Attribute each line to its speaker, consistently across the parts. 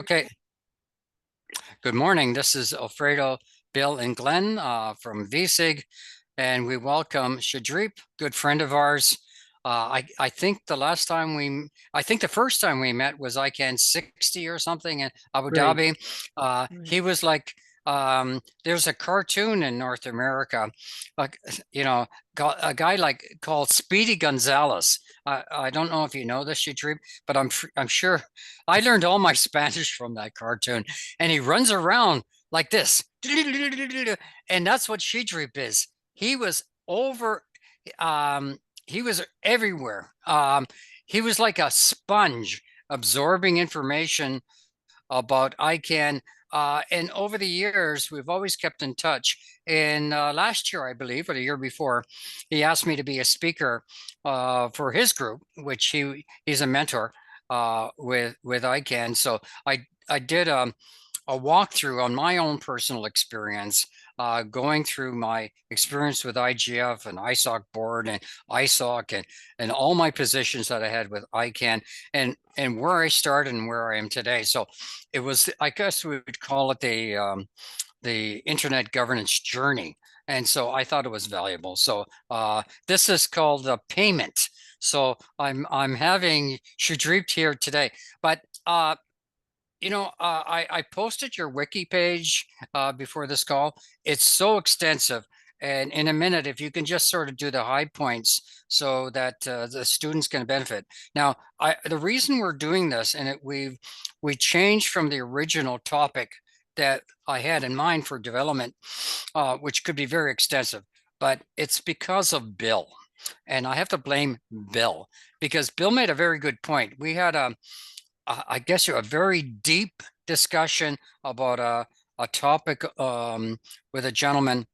Speaker 1: Okay, good morning. This is Alfredo, Bill, and Glenn from VSIG, and we welcome Shreedeep, good friend of ours. I think I think the first time we met was ICANN 60 or something in Abu
Speaker 2: Right.
Speaker 1: Dhabi.
Speaker 2: Right.
Speaker 1: He was like, there's a cartoon in North America, like, you know, a guy called Speedy Gonzalez. I don't know if you know this, Shreedeep, but I'm sure I learned all my Spanish from that cartoon, and he runs around like this, and that's what Shreedeep is. He was over, he was everywhere. He was like a sponge absorbing information about ICANN. And over the years, we've always kept in touch. And last year, I believe, or the year before, he asked me to be a speaker for his group, which he's a mentor with ICANN. So I did a walkthrough on my own personal experience, going through my experience with IGF and ISOC board and ISOC and all my positions that I had with ICANN and where I started and where I am today. So it was, I guess we would call it the internet governance journey. And so I thought it was valuable. So this is called the payment. So I'm having Shreedeep here today, but I posted your wiki page before this call. It's so extensive. And in a minute, if you can just sort of do the high points so that the students can benefit. Now, the reason we're doing this, and we changed from the original topic that I had in mind for development, which could be very extensive, but it's because of Bill. And I have to blame Bill because Bill made a very good point. We had I guess a very deep discussion about a topic with a gentleman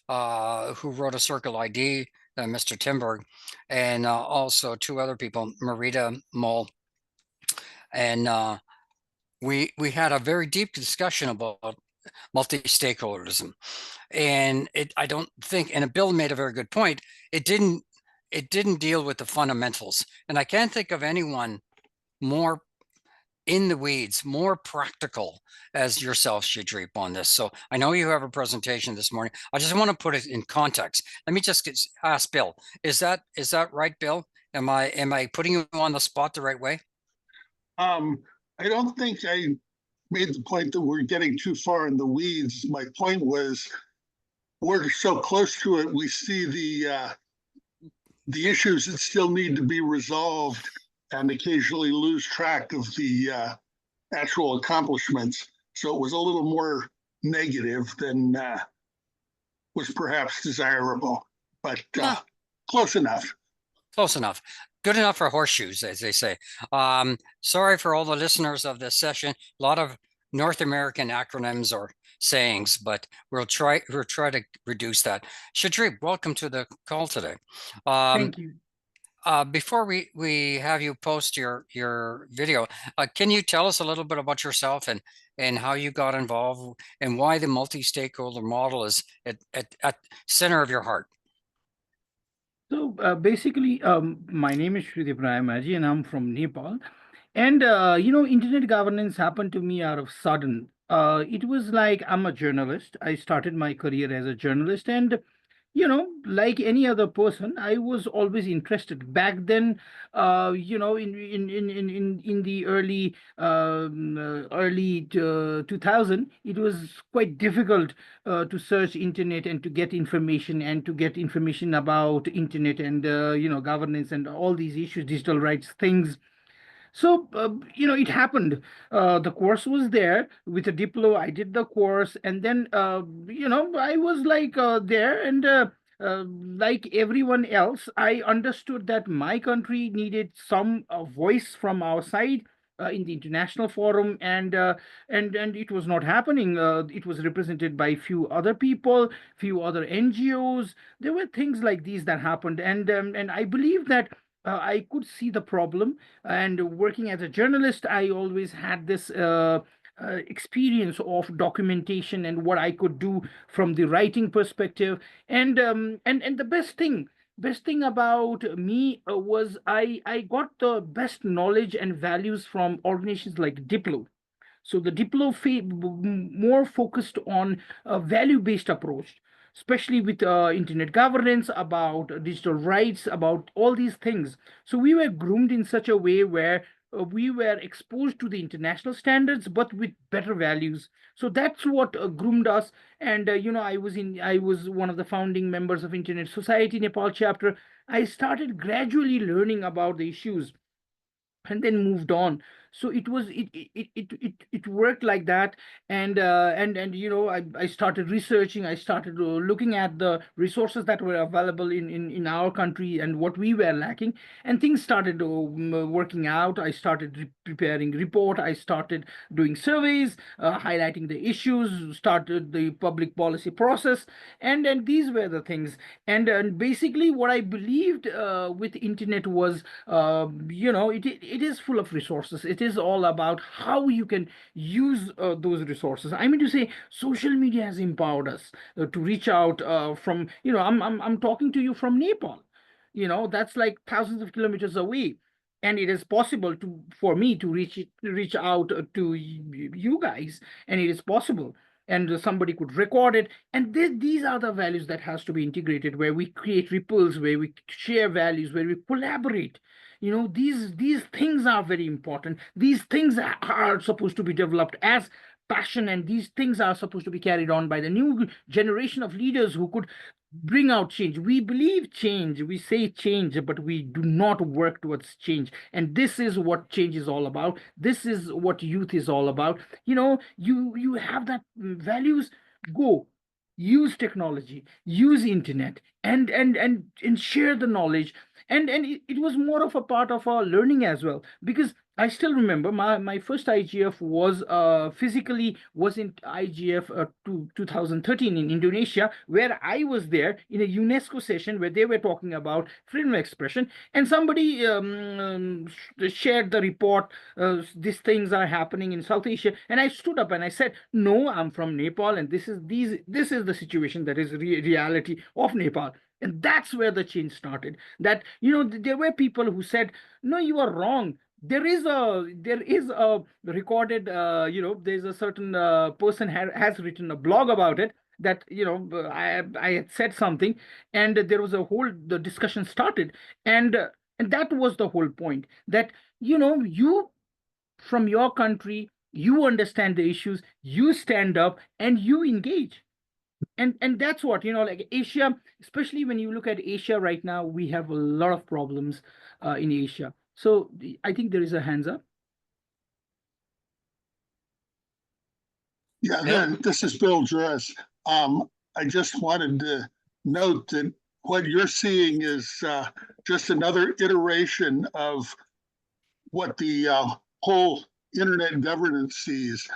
Speaker 1: who wrote a Circle ID, Mr. Timberg, and also two other people, Marita Moll. And we had a very deep discussion about multi-stakeholderism. And I don't think, and Bill made a very good point, it didn't deal with the fundamentals. And I can't think of anyone more in the weeds, more practical as yourself, Shreedeep, on this. So I know you have a presentation this morning. I just want to put it in context. Let me just ask Bill, is that right, Bill? Am I putting you on the spot the right way?
Speaker 3: I don't think I made the point that we're getting too far in the weeds. My point was we're so close to it, we see the issues that still need to be resolved and occasionally lose track of the actual accomplishments. So it was a little more negative than was perhaps desirable, but close enough.
Speaker 1: Close enough. Good enough for horseshoes, as they say. Sorry for all the listeners of this session. A lot of North American acronyms or sayings, but we'll try to reduce that. Shreedeep, welcome to the call today.
Speaker 2: Thank you.
Speaker 1: Before we have you post your video, can you tell us a little bit about yourself and how you got involved and why the multi-stakeholder model is at center of your heart?
Speaker 2: So basically, my name is Shreedeep Rayamajhi, and I'm from Nepal. And internet governance happened to me out of sudden. It was like I'm a journalist. I started my career as a journalist, and like any other person, I was always interested. Back then, in the early 2000, it was quite difficult to search internet and to get information about internet and governance and all these issues, digital rights things. So, it happened. The course was there with a diploma. I did the course, and then, I was like there, and like everyone else, I understood that my country needed some voice from our side. In the international forum, and it was not happening. It was represented by few other people, few other NGOs. There were things like these that happened, and I believe that I could see the problem. And working as a journalist, I always had this experience of documentation and what I could do from the writing perspective. And the best thing about me was I got the best knowledge and values from organizations like Diplo. So the more focused on a value-based approach, especially with internet governance, about digital rights, about all these things. So we were groomed in such a way where we were exposed to the international standards, but with better values. So that's what groomed us. And I was one of the founding members of Internet Society Nepal chapter. I started gradually learning about the issues and then moved on. So it worked like that. And I started researching. I started looking at the resources that were available in our country and what we were lacking, and things started working out. I started preparing report. I started doing surveys, highlighting the issues, started the public policy process. And these were the things. And basically what I believed with internet was, it is full of resources. It is all about how you can use those resources. I mean to say, social media has empowered us to reach out from, I'm talking to you from Nepal. That's like thousands of kilometers away. And it is possible for me to reach out to you guys, and it is possible. And somebody could record it. And these are the values that has to be integrated, where we create ripples, where we share values, where we collaborate. These things are very important. These things are supposed to be developed as passion, and these things are supposed to be carried on by the new generation of leaders who could bring out change. We believe change, we say change, but we do not work towards change. And this is what change is all about. This is what youth is all about. You have that values. Go use technology, use internet, and share the knowledge. And it was more of a part of our learning as well, because I still remember my first IGF was physically was in IGF 2013 in Indonesia, where I was there in a UNESCO session where they were talking about freedom of expression, and somebody shared the report. These things are happening in South Asia, and I stood up and I said, "No, I'm from Nepal, and this is the situation that is reality of Nepal." And that's where the change started. That there were people who said, "No, you are wrong. There is a recorded, there's a certain person has written a blog about it, that I had said something, and there was a whole the discussion started. And that was the whole point, that you from your country, you understand the issues, you stand up and you engage. And that's what, like Asia, especially when you look at Asia right now, we have a lot of problems in Asia. So I think there is a hands up.
Speaker 3: Yeah,
Speaker 1: Bill?
Speaker 3: this is Bill Juris. I just wanted to note that what you're seeing is just another iteration of what the whole internet governance sees.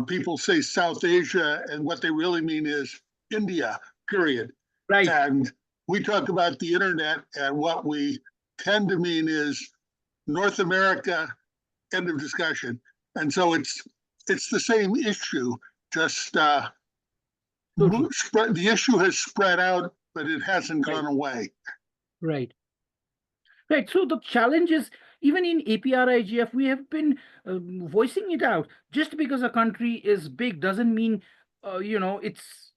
Speaker 3: People say South Asia, and what they really mean is India, period.
Speaker 2: Right.
Speaker 3: And we talk about the internet, and what we tend to mean is North America, end of discussion. And so it's the same issue, just
Speaker 2: Totally.
Speaker 3: the issue has spread out, but it hasn't
Speaker 2: Right.
Speaker 3: gone away.
Speaker 2: Right. Right. So the challenge is, even in APR-IGF, we have been voicing it out. Just because a country is big doesn't mean, it's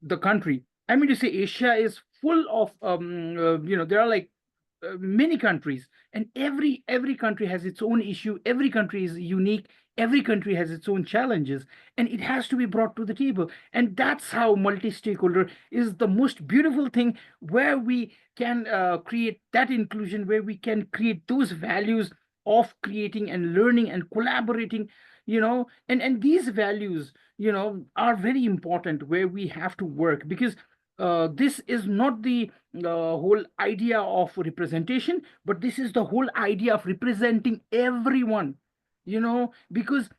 Speaker 2: the country. I mean to say, Asia is full of, there are like many countries, and every country has its own issue. Every country is unique. Every country has its own challenges, and it has to be brought to the table. And that's how multi-stakeholder is the most beautiful thing, where we can create that inclusion, where we can create those values of creating and learning and collaborating. And these values are very important, where we have to work, because this is not the whole idea of representation, but this is the whole idea of representing everyone, because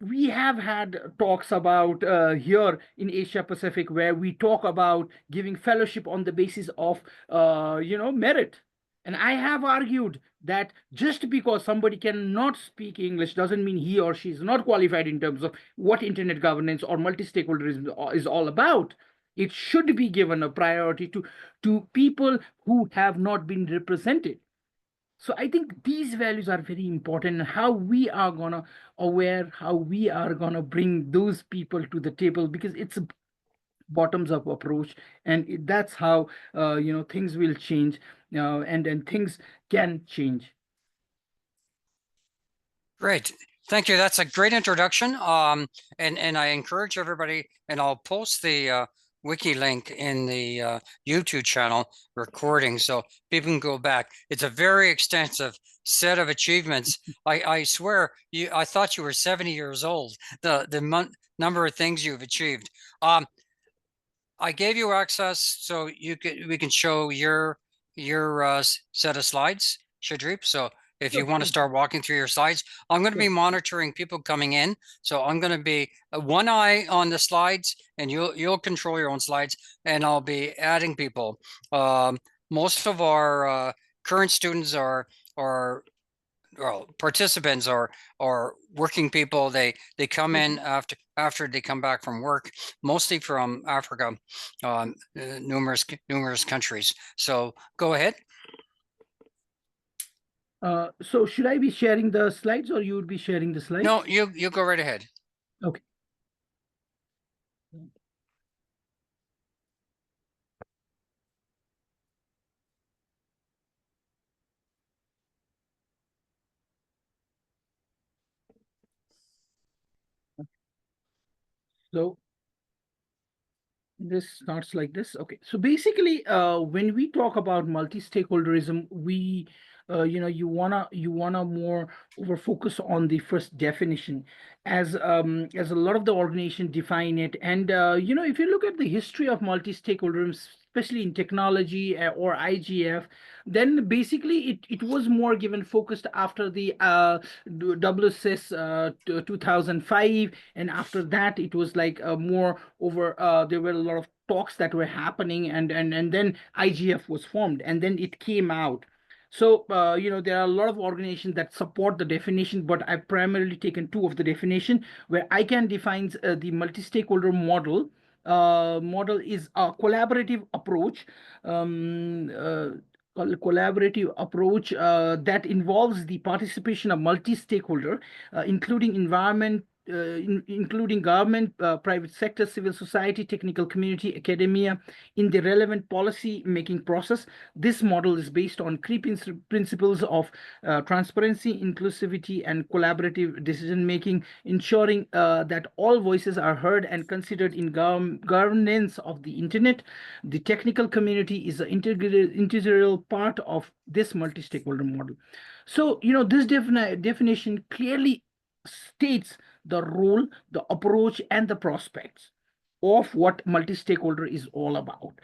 Speaker 2: we have had talks about here in Asia Pacific, where we talk about giving fellowship on the basis of merit. And I have argued that just because somebody cannot speak English doesn't mean he or she is not qualified in terms of what internet governance or multi-stakeholderism is all about. It should be given a priority to people who have not been represented. So I think these values are very important, and how we are gonna aware, how we are gonna bring those people to the table, because it's a bottoms up approach, and that's how things will change, and things can change.
Speaker 1: Great. Thank you. That's a great introduction. And I encourage everybody, and I'll post the wiki link in the YouTube channel recording so people can go back. It's a very extensive set of achievements. I swear, I thought you were 70 years old. The number of things you've achieved. I gave you access so we can show your set of slides, Shreedeep. So if you want to start walking through your slides, I'm going to be monitoring people coming in. So I'm going to be one eye on the slides, and you'll control your own slides, and I'll be adding people. Most of our current students are well, participants are working people. They come in after they come back from work, mostly from Africa, numerous countries. So go ahead.
Speaker 2: So should I be sharing the slides, or you would be sharing the slides?
Speaker 1: No, you go right ahead.
Speaker 2: Okay. So this starts like this. Okay, so basically, when we talk about multi-stakeholderism, we you wanna more over focus on the first definition, as a lot of the organization define it. And if you look at the history of multi-stakeholderism, especially in technology, or IGF, then basically it was more given focused after the WSIS 2005, and after that it was like more over, there were a lot of talks that were happening, and then IGF was formed, and then it came out. So there are a lot of organizations that support the definition, but I've primarily taken two of the definition, where ICANN defines the multi-stakeholder model. Model is a collaborative approach, collaborative approach that involves the participation of multi-stakeholder, including including government, private sector, civil society, technical community, academia, in the relevant policy making process. This model is based on key principles of transparency, inclusivity, and collaborative decision making, ensuring that all voices are heard and considered in governance of the internet. The technical community is an integral part of this multi-stakeholder model. So, this definition clearly states the role, the approach, and the prospects of what multi-stakeholder is all about.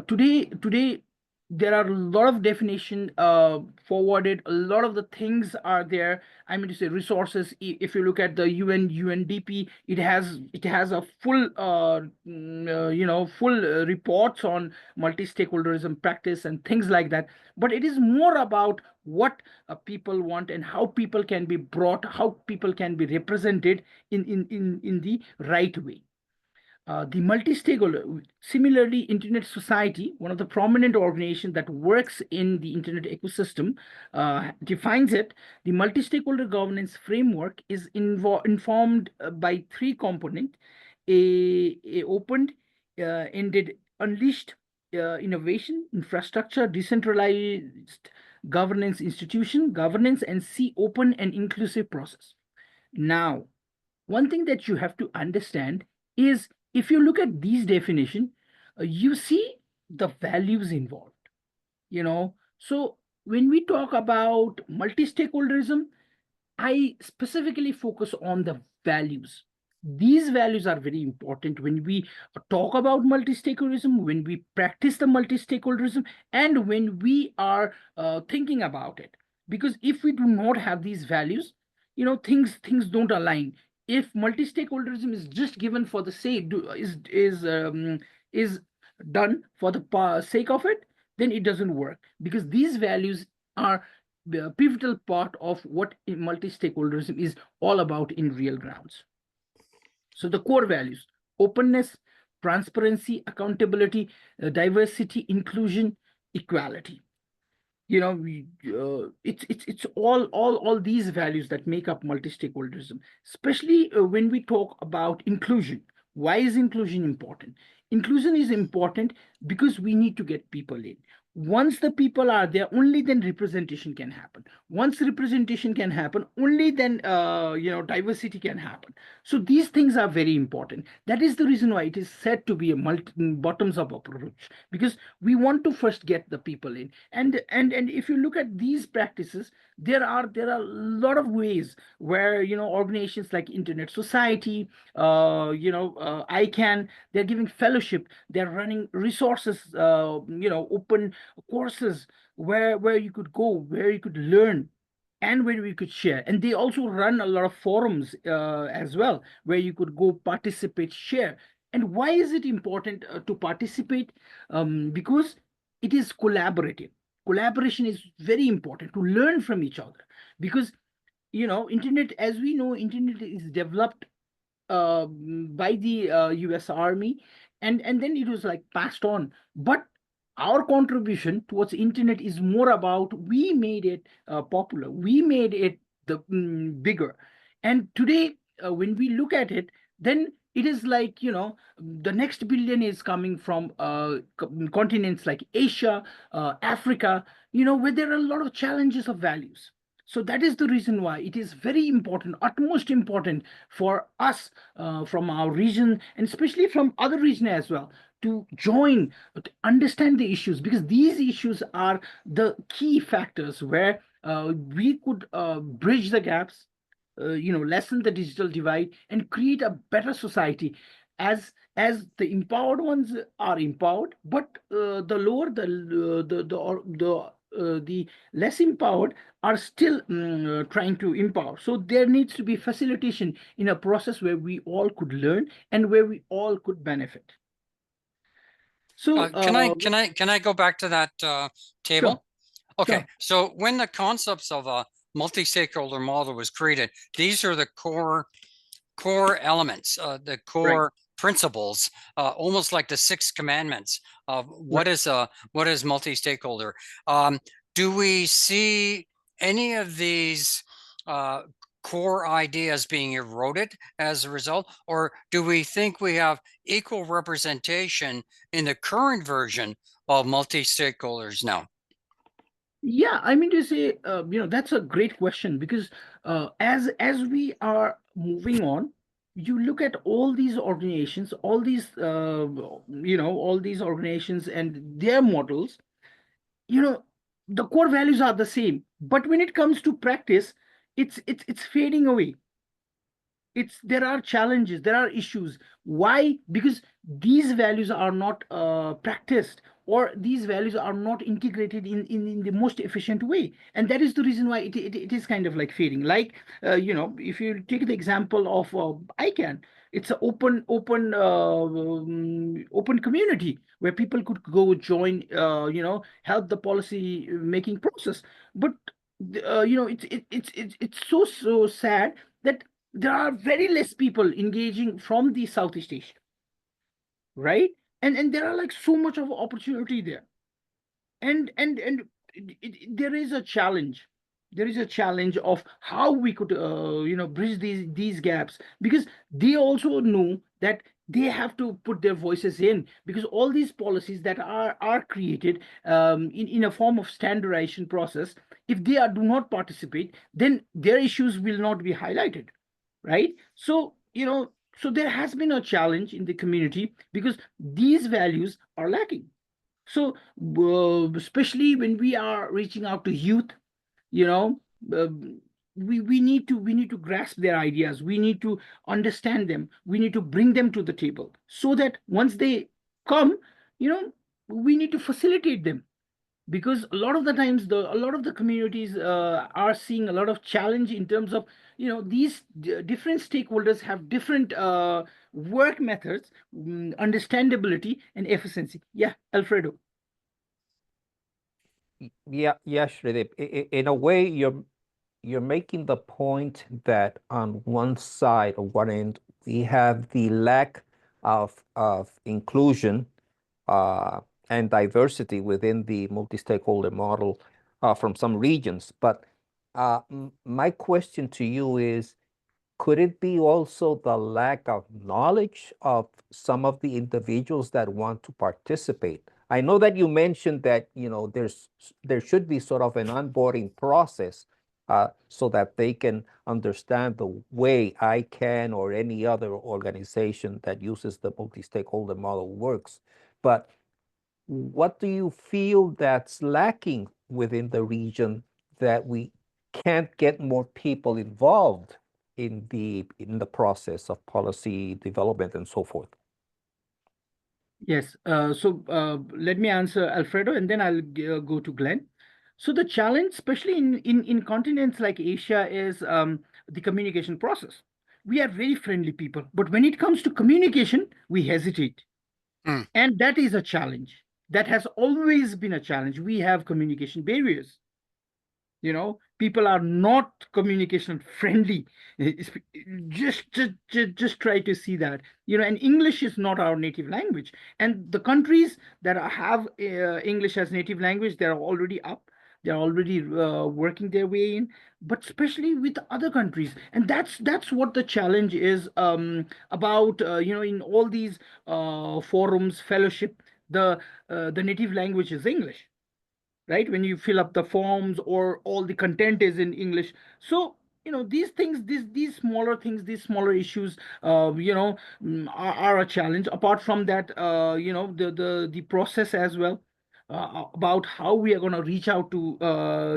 Speaker 2: Today, there are a lot of definition forwarded. A lot of the things are there. I mean to say resources. If you look at the UNDP, it has a full full reports on multi-stakeholderism practice and things like that. But it is more about what people want, and how people can be brought, how people can be represented in the right way. The multi-stakeholder, similarly, Internet Society, one of the prominent organizations that works in the internet ecosystem, defines it. The multi-stakeholder governance framework is informed by three components: a opened, ended, unleashed innovation, infrastructure, decentralized governance institution, governance, and C, open and inclusive process. Now, one thing that you have to understand is, if you look at these definition, you see the values involved. So when we talk about multi-stakeholderism, I specifically focus on the values. These values are very important when we talk about multi-stakeholderism, when we practice the multi-stakeholderism, and when we are thinking about it. Because if we do not have these values, things don't align. If multi-stakeholderism is just given for the sake, is done for the sake of it, then it doesn't work, because these values are the pivotal part of what multi-stakeholderism is all about in real grounds. So the core values: openness, transparency, accountability, diversity, inclusion, equality. It's all these values that make up multi-stakeholderism, especially when we talk about inclusion. Why is inclusion important? Inclusion is important because we need to get people in. Once the people are there, only then representation can happen. Once representation can happen, only then diversity can happen. So these things are very important. That is the reason why it is said to be a bottoms up approach, because we want to first get the people in. And if you look at these practices, there are a lot of ways where organizations like Internet Society, ICANN, they're giving fellowship, they're running resources, open courses where you could go, where you could learn, and where we could share. And they also run a lot of forums as well, where you could go participate, share. And why is it important to participate? Because it is collaborative. Collaboration is very important to learn from each other, because internet, as we know, internet is developed by the US Army, and then it was like passed on. But our contribution towards internet is more about, we made it popular, we made it bigger. And today, when we look at it, then it is like, the next billion is coming from continents like Asia, Africa, where there are a lot of challenges of values. So that is the reason why it is very important, utmost important for us from our region, and especially from other regions as well, to join, to understand the issues, because these issues are the key factors where we could bridge the gaps, lessen the digital divide, and create a better society. As the empowered ones are empowered, but the lower, the less empowered are still trying to empower. So there needs to be facilitation in a process where we all could learn and where we all could benefit. So
Speaker 1: Can I go back to that table?
Speaker 2: sure,
Speaker 1: Okay,
Speaker 2: sure.
Speaker 1: so when the concepts of a multi-stakeholder model was created, these are the core elements, the
Speaker 2: Right,
Speaker 1: core principles, almost like the six commandments of
Speaker 2: right.
Speaker 1: what is multi-stakeholder. Do we see any of these core ideas being eroded as a result, or do we think we have equal representation in the current version of multi-stakeholders now?
Speaker 2: Yeah, I mean to say, that's a great question, because as we are moving on, you look at all these organizations, all these organizations and their models. you know the core values are the same, but when it comes to practice, it's fading away. There are challenges, there are issues. Why? Because these values are not practiced, or these values are not integrated in the most efficient way, and that is the reason why it is kind of like fading. Like, if you take the example of ICANN, it's an open community where people could go join, help the policy making process. But it's so sad that there are very less people engaging from the Southeast Asia, right? And there are like so much of opportunity there. And there is a challenge. There is a challenge of how we could bridge these gaps, because they also know that they have to put their voices in, because all these policies that are created in a form of standardization process, if they do not participate, then their issues will not be highlighted, right? So there has been a challenge in the community because these values are lacking. So especially when we are reaching out to youth, you know we need to grasp their ideas, we need to understand them, we need to bring them to the table, so that once they come, you know we need to facilitate them, because a lot of the times a lot of the communities are seeing a lot of challenge in terms of, these different stakeholders have different work methods, understandability and efficiency. Yeah, Alfredo.
Speaker 4: Yeah, Shreedeep. In a way, you're making the point that on one side or one end, we have the lack of inclusion and diversity within the multi-stakeholder model. from some regions. But my question to you is, could it be also the lack of knowledge of some of the individuals that want to participate? I know that you mentioned that, there should be sort of an onboarding process so that they can understand the way ICANN or any other organization that uses the multi-stakeholder model works. But what do you feel that's lacking within the region that we can't get more people involved in the process of policy development and so forth?
Speaker 2: Yes. Let me answer Alfredo, and then I'll go to Glenn. So the challenge, especially in continents like Asia, is the communication process. We are very friendly people, but when it comes to communication, we hesitate.
Speaker 1: Hmm.
Speaker 2: And that is a challenge. That has always been a challenge. We have communication barriers. People are not communication friendly. Just try to see that. And English is not our native language. And the countries that have English as native language, they're already up. They're already working their way in, but especially with other countries. And that's what the challenge is about, in all these forums, fellowship, the native language is English, right? When you fill up the forms, or all the content is in English. So these things, these smaller things, these smaller issues, are a challenge. Apart from that, the process as well, about how we are going to reach out to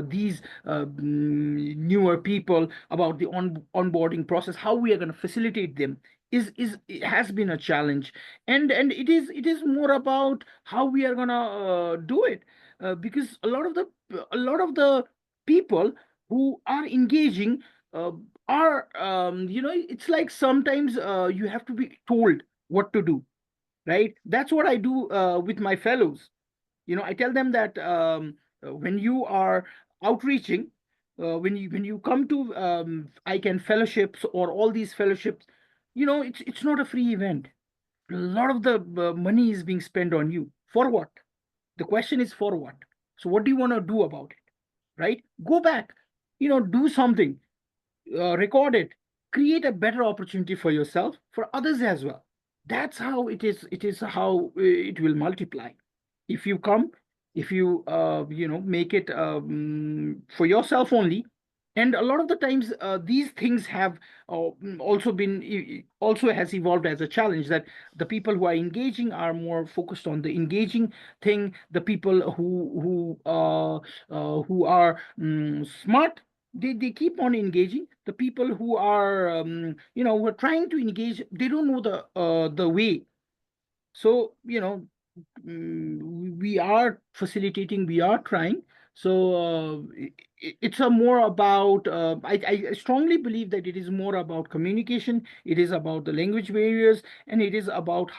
Speaker 2: these newer people, about the onboarding process, how we are going to facilitate them, is it has been a challenge. And it is more about how we are going to do it, because a lot of the people who are engaging uh, are, it's like sometimes you have to be told what to do, right? That's what I do with my fellows. I tell them that when you are outreaching, when you come to ICANN fellowships or all these fellowships, it's not a free event. A lot of the money is being spent on you. For what? The question is, for what? So what do you want to do about it? Right? Go back, do something, record it, create a better opportunity for yourself, for others as well. That's how it is how it will multiply. If you come, if you make it for yourself only. And a lot of the times these things have also also has evolved as a challenge, that the people who are engaging are more focused on the engaging thing. The people who are smart, they keep on engaging. The people who are who are trying to engage, they don't know the way. So we are facilitating, we are trying. So it's a more about, I strongly believe that it is more about communication, it is about the language barriers, and it is about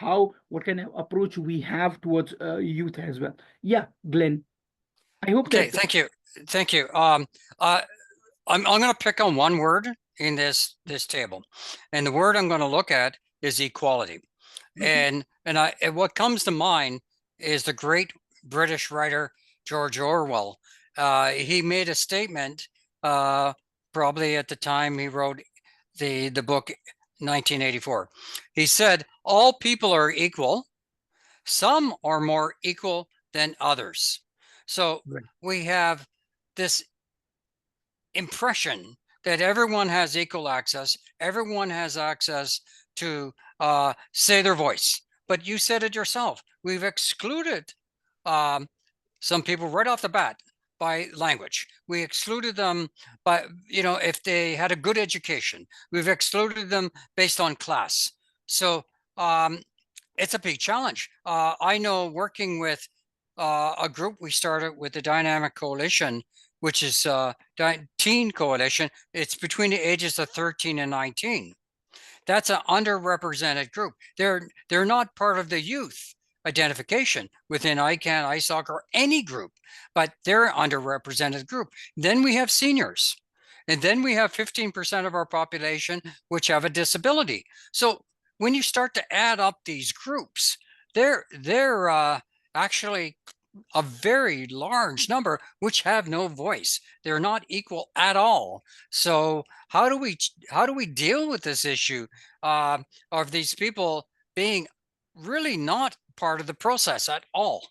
Speaker 2: what kind of approach we have towards youth as well. Yeah, Glenn, I hope
Speaker 1: Okay,
Speaker 2: that.
Speaker 1: thank you. I'm going to pick on one word in this table, and the word I'm going to look at is equality. And what comes to mind is the great British writer George Orwell. He made a statement probably at the time he wrote the book 1984. He said, "All people are equal. Some are more equal than others." So we have this impression that everyone has equal access, everyone has access to say their voice. But you said it yourself. We've excluded some people right off the bat by language. We excluded them by, if they had a good education. We've excluded them based on class. So it's a big challenge. I know, working with a group we started with the Dynamic Coalition, which is teen coalition. It's between the ages of 13 and 19. That's an underrepresented group. They're not part of the youth identification within ICANN, ISOC, or any group, but they're an underrepresented group. Then we have seniors, and then we have 15% of our population which have a disability. So when you start to add up these groups, they're actually a very large number which have no voice. They're not equal at all. So how do we deal with this issue of these people being really not part of the process at all?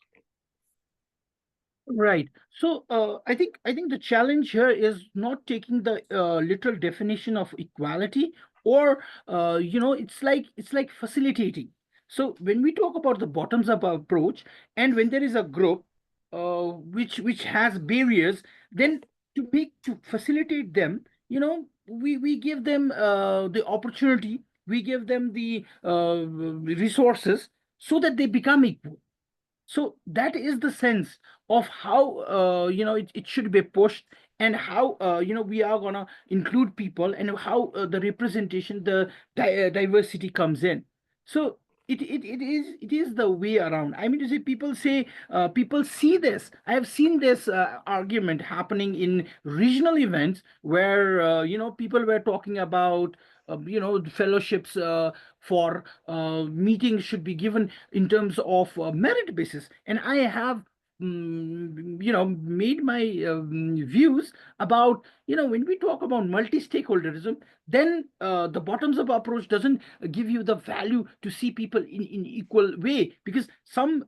Speaker 2: Right. So I think the challenge here is not taking the literal definition of equality, or it's like facilitating. So when we talk about the bottoms up approach, and when there is a group which has barriers, then to facilitate them, we give them the opportunity, we give them the resources so that they become equal. So that is the sense of how it should be pushed, and how we are gonna include people, and how the representation, the diversity comes in. So it is the way around. I mean to say, people see this. I have seen this argument happening in regional events where people were talking about fellowships for meetings should be given in terms of merit basis. And I have made my views about, when we talk about multi-stakeholderism, then the bottoms up approach doesn't give you the value to see people in equal way, because some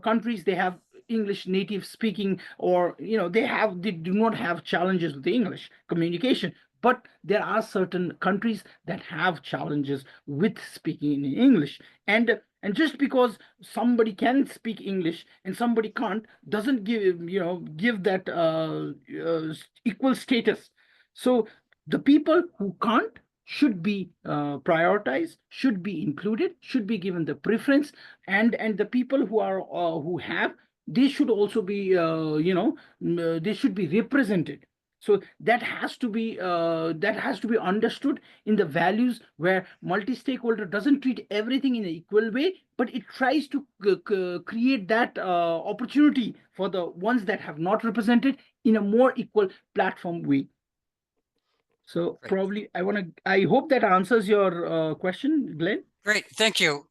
Speaker 2: countries, they have English native speaking, or they do not have challenges with the English communication. But there are certain countries that have challenges with speaking in English. And just because somebody can speak English and somebody can't, doesn't give that equal status. So the people who can't should be prioritized, should be included, should be given the preference. And the people who have, they should also be they should be represented. So that has to be understood in the values, where multi-stakeholder doesn't treat everything in an equal way, but it tries to create that opportunity for the ones that have not represented in a more equal platform way. So
Speaker 1: Great.
Speaker 2: probably I hope that answers your question, Glenn.
Speaker 1: Great, thank you.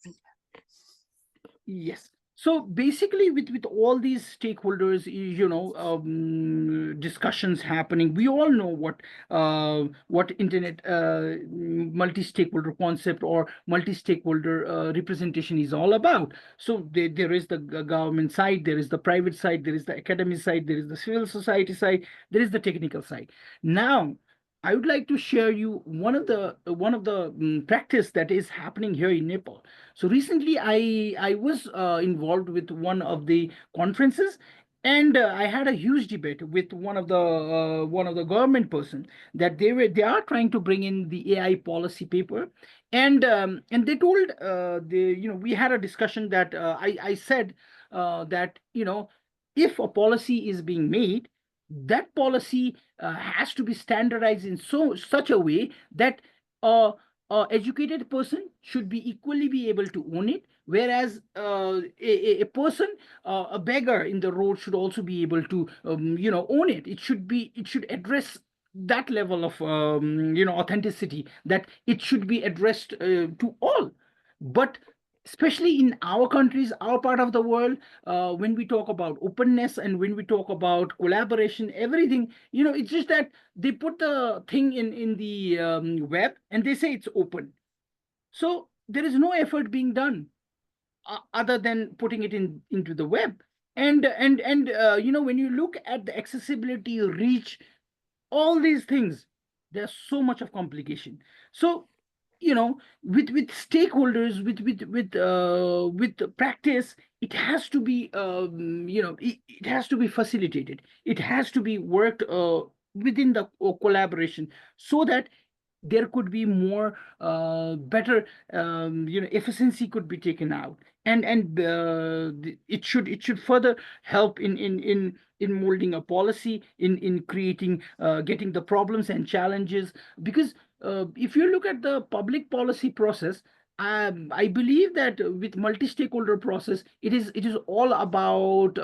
Speaker 2: Yes. So basically, with all these stakeholders, discussions happening, we all know what internet multi-stakeholder concept or multi-stakeholder representation is all about. So there is the government side, there is the private side, there is the academic side, there is the civil society side, there is the technical side. Now, I would like to share you one of the practice that is happening here in Nepal. So recently, I was involved with one of the conferences, and I had a huge debate with one of the government person, that they are trying to bring in the AI policy paper. And they told, we had a discussion that I said that, if a policy is being made, that policy has to be standardized in such a way that a, a educated person should be equally be able to own it, whereas a person, a beggar in the road, should also be able to own it. It should address that level of authenticity, that it should be addressed to all. But especially in our countries, our part of the world, when we talk about openness and when we talk about collaboration, everything, it's just that they put the thing in the web, and they say it's open. So there is no effort being done other than putting it into the web. And when you look at the accessibility, reach, all these things, there's so much of complication. So, with stakeholders, with the practice, it has to be it has to be facilitated, it has to be worked within the collaboration, so that there could be more better efficiency could be taken out. And it should further help in molding a policy, in creating getting the problems and challenges. Because if you look at the public policy process, I believe that with multi-stakeholder process, it is all about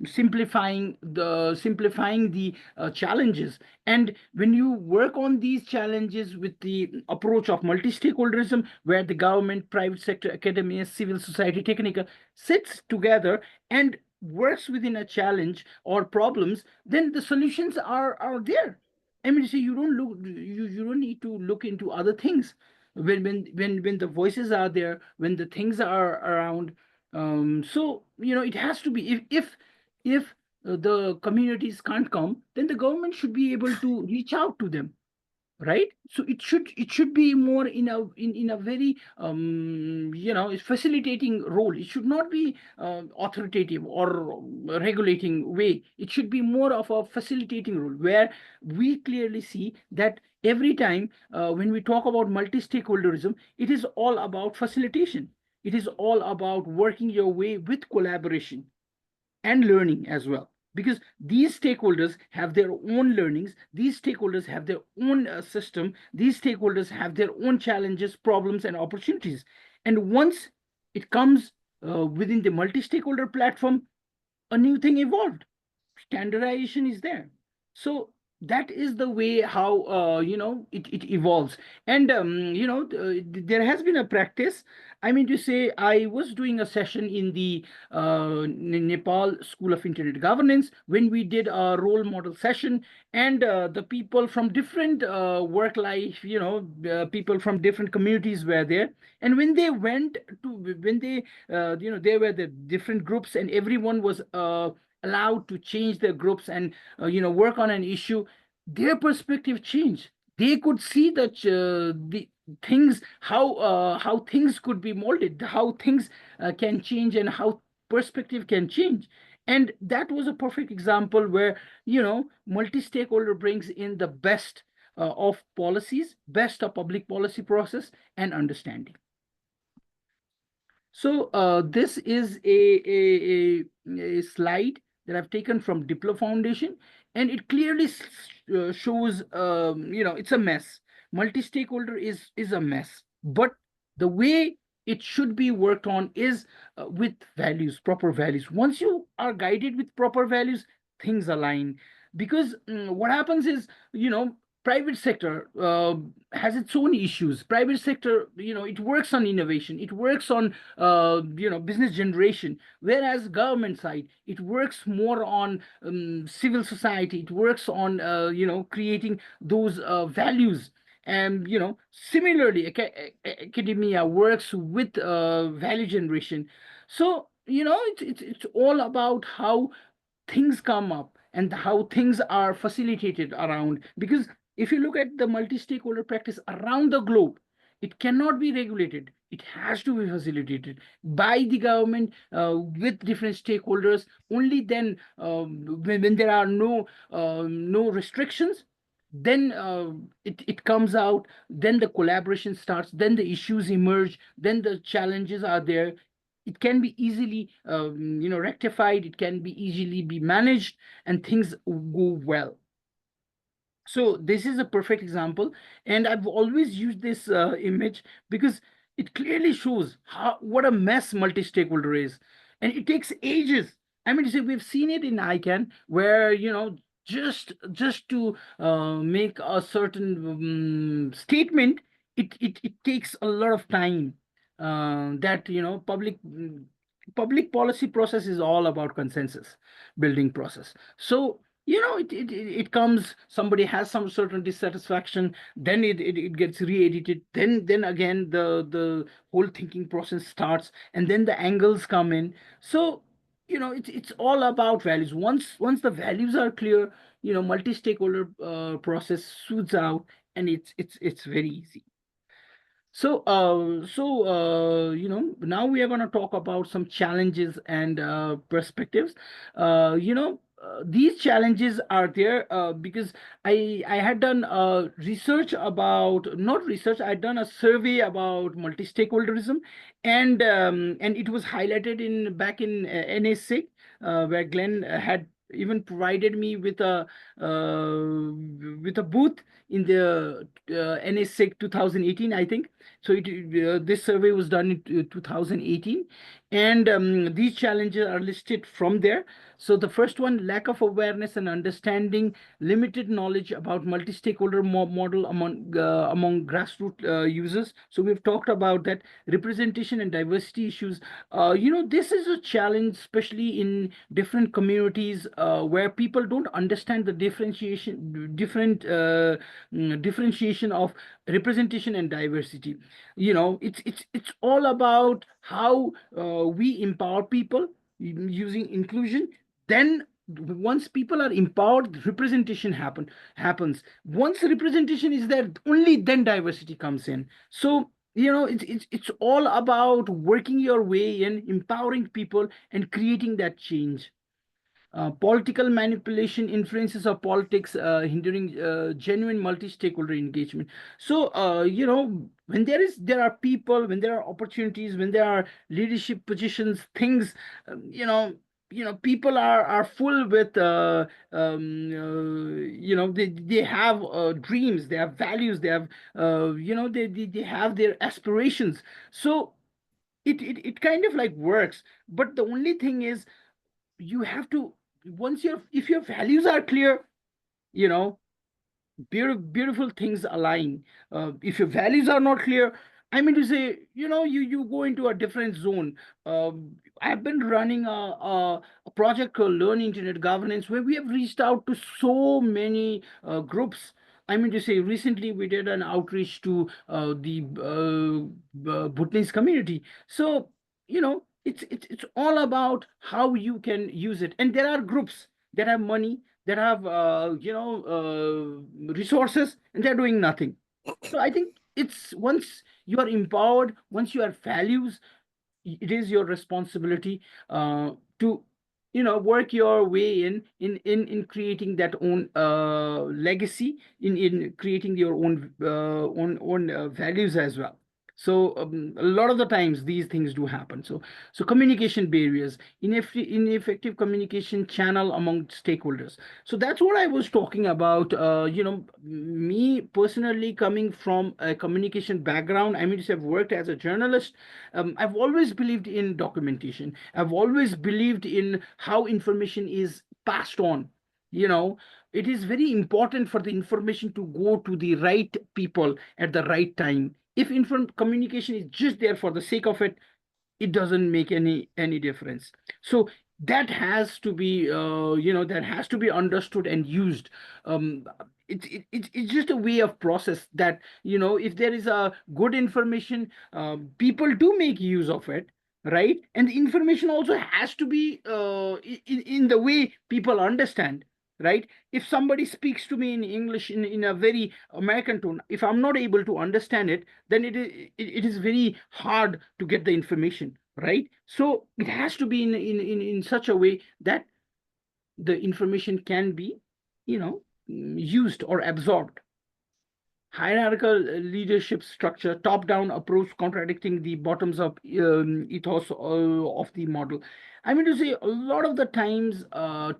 Speaker 2: simplifying the challenges. And when you work on these challenges with the approach of multi-stakeholderism, where the government, private sector, academia, civil society, technical sits together and works within a challenge or problems, then the solutions are there. I mean, see, you don't need to look into other things when the voices are there, when the things are around. So it has to be, if the communities can't come, then the government should be able to reach out to them, right? So it should be more in a very facilitating role. It should not be authoritative or regulating way. It should be more of a facilitating role, where we clearly see that every time when we talk about multi-stakeholderism, it is all about facilitation. It is all about working your way with collaboration and learning as well, because these stakeholders have their own learnings, these stakeholders have their own system, these stakeholders have their own challenges, problems, and opportunities. And once it comes within the multi-stakeholder platform, a new thing evolved. Standardization is there. So that is the way how it evolves. And there has been a practice. I mean to say, I was doing a session in the Nepal School of Internet Governance, when we did a role model session. And the people from different work life, people from different communities were there. And when they went to when they there were the different groups, and everyone was allowed to change their groups and work on an issue, their perspective changed. They could see that the things, how things could be molded, how things can change, and how perspective can change. And that was a perfect example where multi-stakeholder brings in the best of policies, best of public policy process and understanding. So this is a slide that I've taken from Diplo Foundation, and it clearly shows, it's a mess. Multi-stakeholder is a mess, but the way it should be worked on is with values, proper values. Once you are guided with proper values, things align. Because what happens is, private sector has its own issues. Private sector, it works on innovation, it works on business generation, whereas government side, it works more on civil society, it works on creating those values. And similarly, academia works with value generation. So it's all about how things come up and how things are facilitated around. Because if you look at the multi-stakeholder practice around the globe, it cannot be regulated, it has to be facilitated by the government with different stakeholders. Only then, when there are no restrictions, then it comes out, then the collaboration starts, then the issues emerge, then the challenges are there. It can be easily rectified, it can be easily be managed, and things go well. So this is a perfect example, and I've always used this image because it clearly shows what a mess multi-stakeholder is, and it takes ages. I mean, say we've seen it in ICANN, where just to make a certain statement, it takes a lot of time. That public policy process is all about consensus building process. So it comes, somebody has some certain dissatisfaction, then it gets re-edited, then again the whole thinking process starts, and then the angles come in. So it's all about values. Once the values are clear, multi-stakeholder process suits out, and it's very easy. So, now we are going to talk about some challenges and perspectives. These challenges are there because I had done research about, not research, I had done a survey about multi-stakeholderism, and it was highlighted in back in NSIG, where Glenn had even provided me with a booth in the NSIG 2018, I think. So this survey was done in 2018, and these challenges are listed from there. So the first one, lack of awareness and understanding, limited knowledge about multi-stakeholder model among grassroots users. So we've talked about that. Representation and diversity issues. This is a challenge, especially in different communities where people don't understand the differentiation of representation and diversity. It's all about how we empower people using inclusion. Then once people are empowered, representation happens. Once representation is there, only then diversity comes in. So it's all about working your way in, empowering people, and creating that change. Political manipulation, influences of politics, hindering genuine multi-stakeholder engagement. So when there are people, when there are opportunities, when there are leadership positions, things, people are full with they have dreams, they have values, they have they have their aspirations. So it kind of like works. But the only thing is, you have to, once your if your values are clear, you know beautiful things align. If your values are not clear, I mean to say, you go into a different zone. I've been running a project called Learn Internet Governance, where we have reached out to so many groups. I mean to say, recently we did an outreach to the Bhutanese community. So it's all about how you can use it. And there are groups that have money, that have resources, and they're doing nothing. So I think it's, once you are empowered, once you have values, it is your responsibility to work your way in creating that own legacy, in creating your own values as well. So a lot of the times these things do happen. So communication barriers, ineffective communication channel among stakeholders. So that's what I was talking about. Me personally, coming from a communication background, I mean, I've worked as a journalist. I've always believed in documentation. I've always believed in how information is passed on. It is very important for the information to go to the right people at the right time. If communication is just there for the sake of it, it doesn't make any difference. So that has to be understood and used. It's just a way of process that, if there is a good information, people do make use of it, right? And the information also has to be in the way people understand, right? If somebody speaks to me in English in a very American tone, if I'm not able to understand it, then it is very hard to get the information, right? So it has to be in such a way that the information can be used or absorbed. Hierarchical leadership structure, top-down approach contradicting the bottoms-up ethos of the model. I mean to say, a lot of the times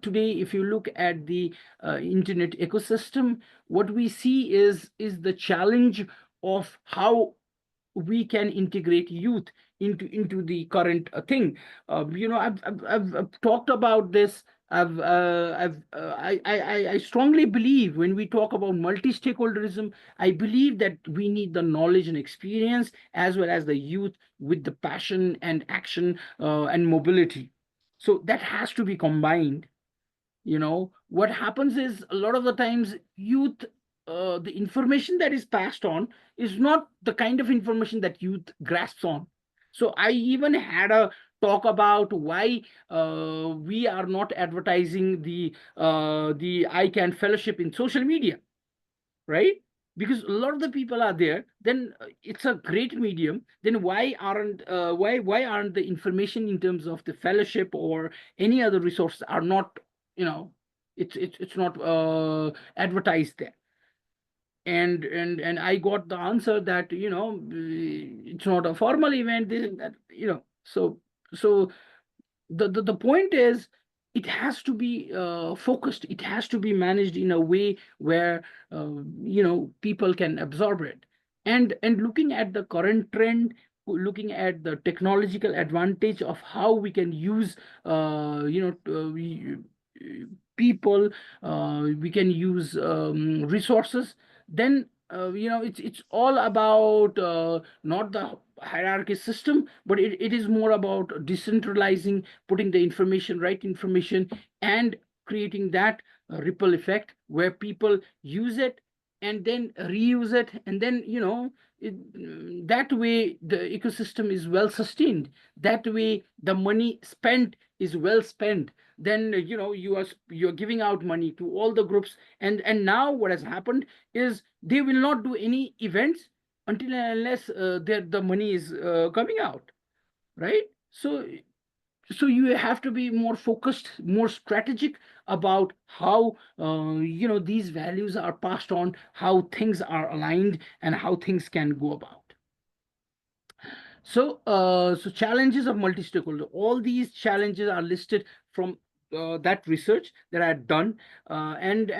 Speaker 2: today, if you look at the internet ecosystem, what we see is the challenge of how we can integrate youth into the current thing. I've talked about this. I strongly believe, when we talk about multi-stakeholderism, I believe that we need the knowledge and experience, as well as the youth with the passion and action and mobility. So that has to be combined. What happens is, a lot of the times, youth, the information that is passed on is not the kind of information that youth grasps on. So I even had a talk about why we are not advertising the ICANN fellowship in social media, right? Because a lot of the people are there. Then it's a great medium. Then why aren't the information in terms of the fellowship or any other resources are not, it's not advertised there? And I got the answer that, it's not a formal event, this and that. So the point is, it has to be focused. It has to be managed in a way where people can absorb it. And looking at the current trend, looking at the technological advantage of how we can use people, we can use resources, then it's all about not the hierarchy system, but it is more about decentralizing, putting the information, right information, and creating that ripple effect where people use it and then reuse it, and then that way the ecosystem is well sustained. That way the money spent is well spent. Then you're giving out money to all the groups, and now what has happened is they will not do any events until and unless the money is coming out, right? So you have to be more focused, more strategic about how these values are passed on, how things are aligned, and how things can go about. So challenges of multi-stakeholder. All these challenges are listed from that research that I had done, and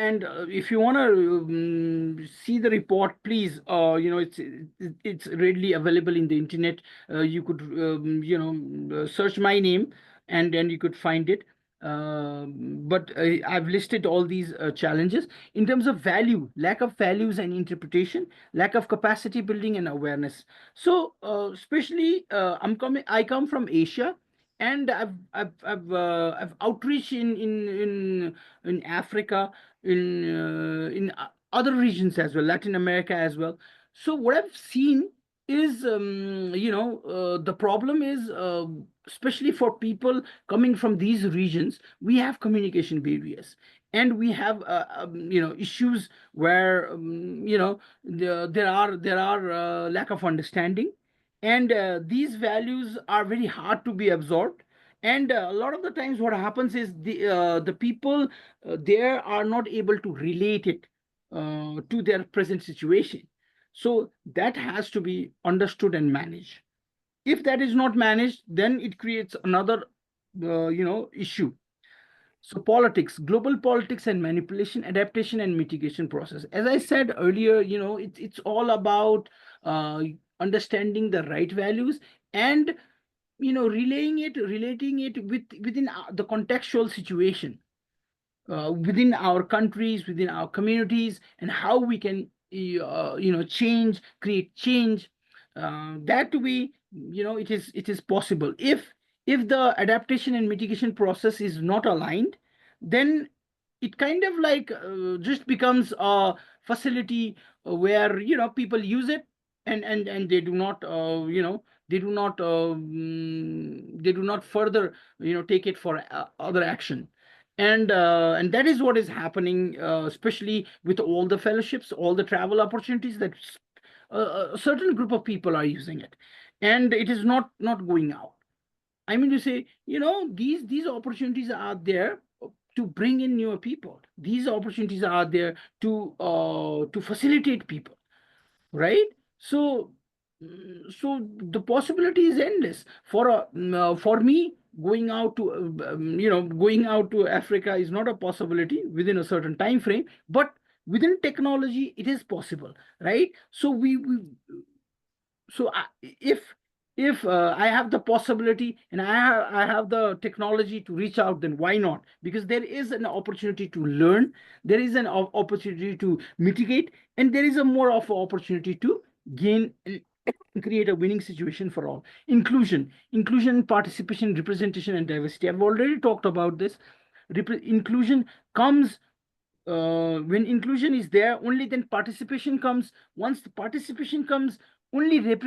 Speaker 2: if you want to see the report, please, it's readily available in the internet. You could search my name, and then you could find it. But I've listed all these challenges in terms of value, lack of values and interpretation, lack of capacity building and awareness. So, especially, I come from Asia, and I've outreach in Africa, in other regions as well, Latin America as well. So what I've seen is, the problem is, especially for people coming from these regions, we have communication barriers, and we have issues where there are lack of understanding, and these values are very hard to be absorbed. And a lot of the times what happens is the people there are not able to relate it to their present situation. So that has to be understood and managed. If that is not managed, then it creates another issue. So politics, global politics and manipulation, adaptation and mitigation process. As I said earlier, it's all about uh, understanding the right values, and relating it within the contextual situation, within our countries, within our communities, and how we can create change. That way, it is possible. If the adaptation and mitigation process is not aligned, then it kind of like just becomes a facility where people use it, and they do not further take it for other action. And that is what is happening, especially with all the fellowships, all the travel opportunities, that a certain group of people are using it, and it is not going out. I mean to say, these opportunities are there to bring in newer people. These opportunities are there to facilitate people, right? So the possibility is endless. For me, going out to Africa is not a possibility within a certain time frame, but within technology it is possible, right? So if I have the possibility, and I have the technology to reach out, then why not? Because there is an opportunity to learn, there is an opportunity to mitigate, and there is a more of an opportunity to gain and create a winning situation for all. Inclusion, participation, representation, and diversity. I've already talked about this. Inclusion comes when inclusion is there, only then participation comes. Once the participation comes, only then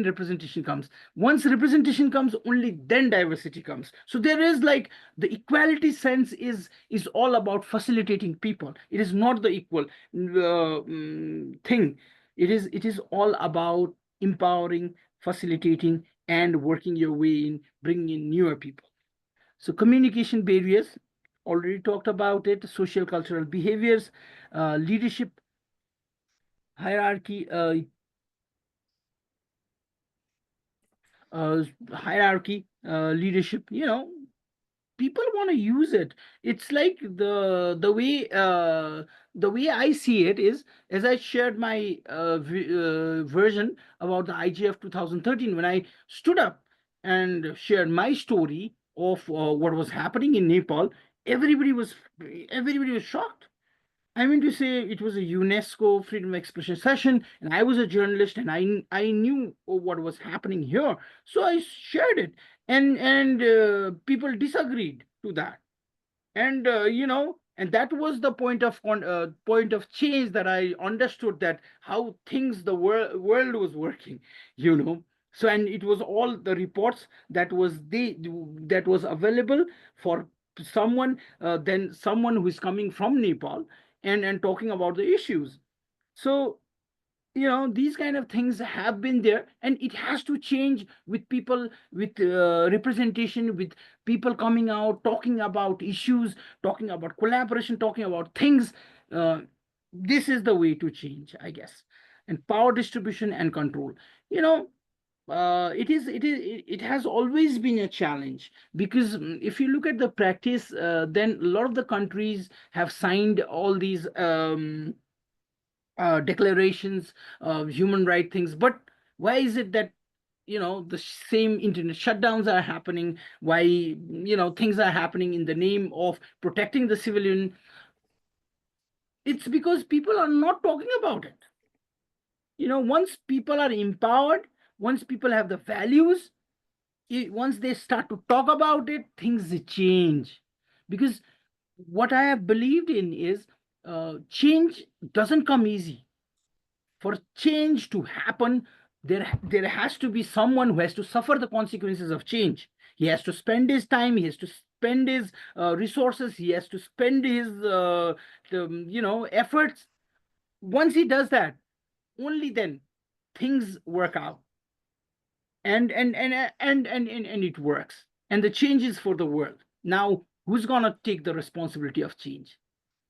Speaker 2: representation comes. Once representation comes, only then diversity comes. So there is like the equality sense is all about facilitating people. It is not the equal thing. It is all about empowering, facilitating, and working your way in bringing in newer people. So communication barriers, already talked about it. Social cultural behaviors, leadership hierarchy, hierarchy, leadership. people want to use it. It's like the way I see it is, as I shared my version about the IGF 2013, when I stood up and shared my story of what was happening in Nepal, everybody was everybody was shocked. I mean to say, it was a UNESCO freedom of expression session, and I was a journalist, and I knew what was happening here, so I shared it, and people disagreed to that, and and that was the point of change, that I understood that how things the world was working, you know. So, and it was all the reports that was available for someone, then someone who is coming from Nepal, and talking about the issues. So, these kind of things have been there, and it has to change with people, with representation, with people coming out, talking about issues, talking about collaboration, talking about things. uh, this is the way to change, I guess. And power distribution and control, it has always been a challenge, because if you look at the practice, then a lot of the countries have signed all these declarations of human right things, but why is it that the same internet shutdowns are happening? Why things are happening in the name of protecting the civilian? It's because people are not talking about it. Once people are empowered, once people have the values, once they start to talk about it, things change. Because what I have believed in is, change doesn't come easy. For change to happen, there has to be someone who has to suffer the consequences of change. He has to spend his time, he has to spend his resources, he has to spend his efforts. Once he does that, only then things work out, and it works, and the change is for the world. Now, who's going to take the responsibility of change?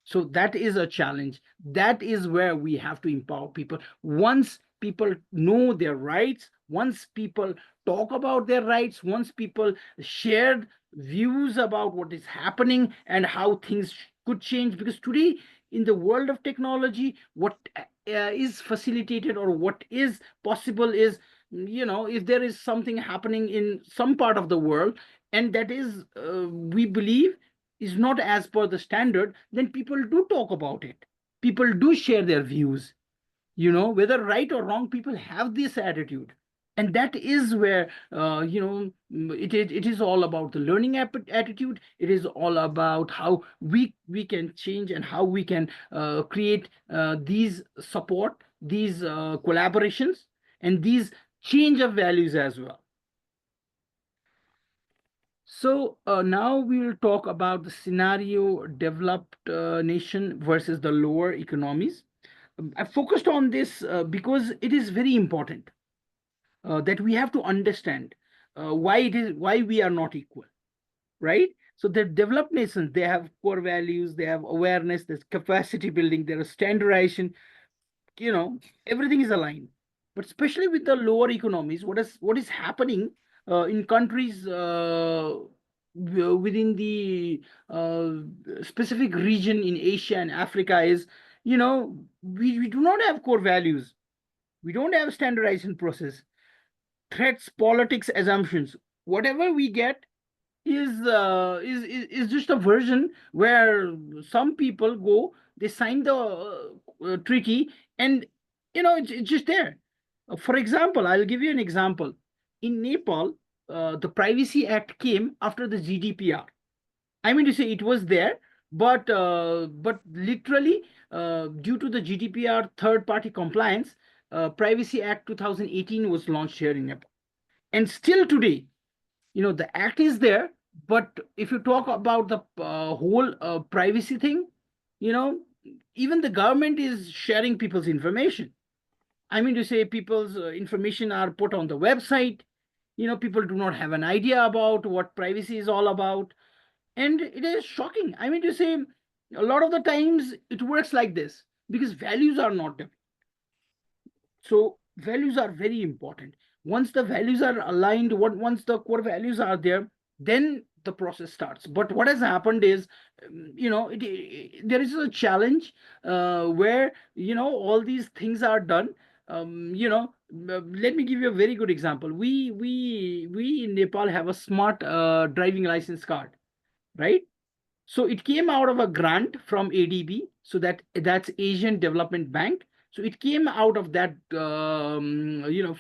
Speaker 2: So that is a challenge. That is where we have to empower people. Once people know their rights, once people talk about their rights, once people share views about what is happening and how things could change. Because today, in the world of technology, what is facilitated, or what is possible is, if there is something happening in some part of the world, and that is, we believe, is not as per the standard, then people do talk about it. People do share their views. Whether right or wrong, people have this attitude. And that is where, it is all about the learning attitude. It is all about how we can change, and how we can create these support, these collaborations, and these change of values as well. So now we will talk about the scenario: developed nation versus the lower economies. I focused on this because it is very important that we have to understand why we are not equal, right? So the developed nations, they have core values, they have awareness, there's capacity building, there is standardization, everything is aligned. But especially with the lower economies, what is happening in countries within the specific region in Asia and Africa is, we do not have core values, we don't have standardization process, threats, politics, assumptions. Whatever we get is just a version where some people go, they sign the treaty, and it's just there. For example, I'll give you an example. In Nepal, the Privacy Act came after the GDPR. I mean to say, it was there, but literally, due to the GDPR third party compliance, Privacy Act 2018 was launched here in Nepal. And still today, the act is there, but if you talk about the whole privacy thing, you know even the government is sharing people's information. I mean to say, people's information are put on the website. People do not have an idea about what privacy is all about, and it is shocking. I mean to say, a lot of the times it works like this because values are not developed. So values are very important. Once the values are aligned, once the core values are there, then the process starts. But what has happened is, there is a challenge where, all these things are done. Let me give you a very good example. We in Nepal have a smart driving license card, right? So it came out of a grant from ADB, so that's Asian Development Bank. So it came out of that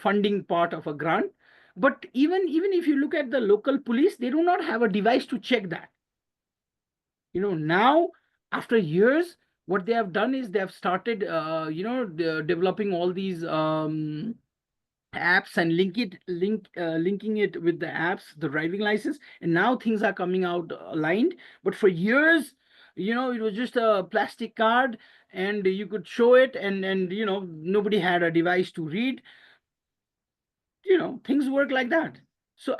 Speaker 2: funding part of a grant. But even if you look at the local police, they do not have a device to check that. Now after years, what they have done is they have started developing all these apps and linking it with the apps, the driving license, and now things are coming out aligned. But for years, it was just a plastic card, and you could show it, and nobody had a device to read. Things work like that. So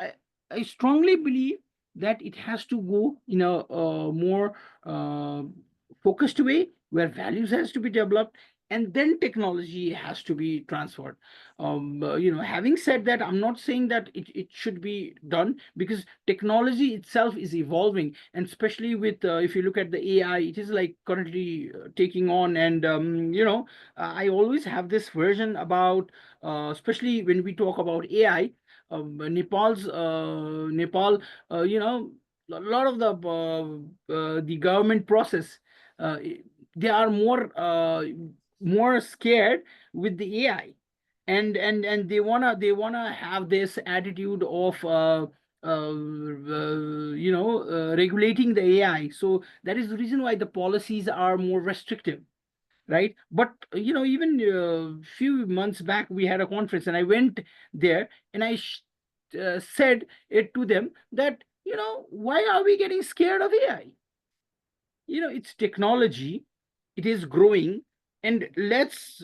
Speaker 2: I strongly believe that it has to go in a more uh, focused way, where values has to be developed, and then technology has to be transferred. Having said that, I'm not saying that it should be done, because technology itself is evolving, and especially with if you look at the AI, it is like currently taking on. And I always have this version about, especially when we talk about AI. Nepal, a lot of the government process, uh, they are more scared with the AI, and they wanna have this attitude of regulating the AI. So that is the reason why the policies are more restrictive, right? But even a few months back, we had a conference, and I went there, and I said it to them that, why are we getting scared of AI? It's technology, it is growing, and let's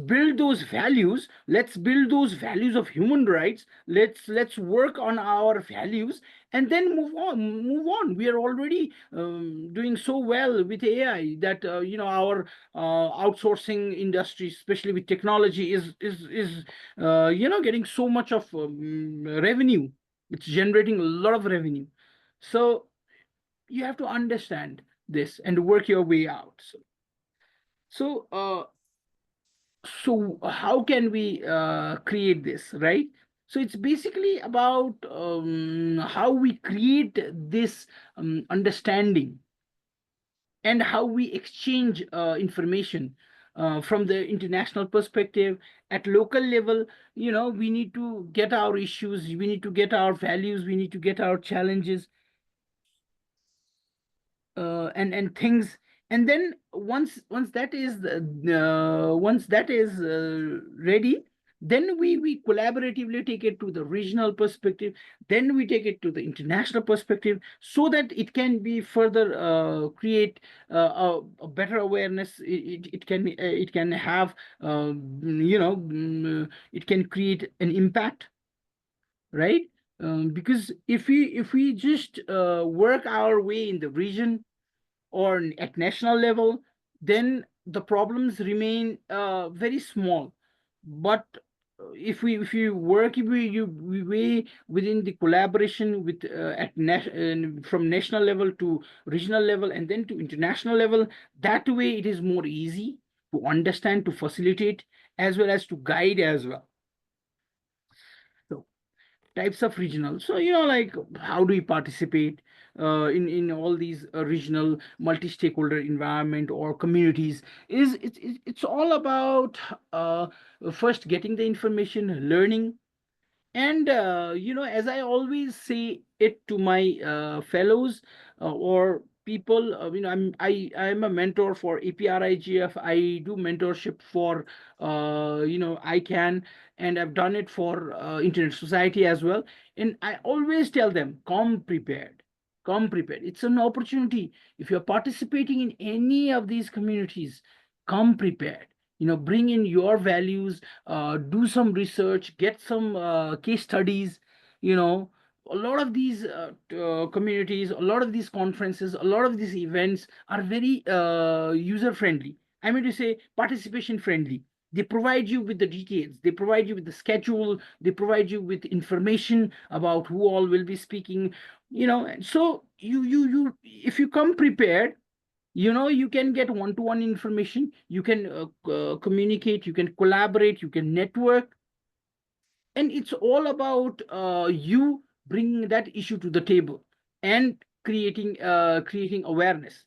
Speaker 2: build those values. Let's build those values of human rights. Let's work on our values, and then move on. We are already doing so well with AI that our outsourcing industry, especially with technology, is getting so much of revenue. It's generating a lot of revenue. So you have to understand this and work your way out. So how can we create this, right? So it's basically about how we create this understanding, and how we exchange information from the international perspective. At local level, we need to get our issues, we need to get our values, we need to get our challenges, and things. And then once that is ready, then we collaboratively take it to the regional perspective, then we take it to the international perspective, so that it can be further create a better awareness. It can have it can create an impact, right? Because if we just work our way in the region or at national level, then the problems remain very small. But if you work, if we way within the collaboration with from national level to regional level, and then to international level, that way it is more easy to understand, to facilitate, as well as to guide as well. So types of regional, so like, how do we participate in all these regional multi-stakeholder environment or communities? It's all about uh, first getting the information, learning. And as I always say it to my fellows or people, I'm a mentor for APRIGF. I do mentorship for ICANN, and I've done it for Internet Society as well. And I always tell them, come prepared. Come prepared. It's an opportunity. If you're participating in any of these communities, come prepared. Bring in your values, do some research, get some case studies. You know, a lot of these communities, a lot of these conferences, a lot of these events are very user friendly. I mean to say, participation friendly. They provide you with the details, they provide you with the schedule, they provide you with information about who all will be speaking, and so you if you come prepared, you can get one-to-one information, you can communicate, you can collaborate, you can network, and it's all about you bringing that issue to the table and creating awareness,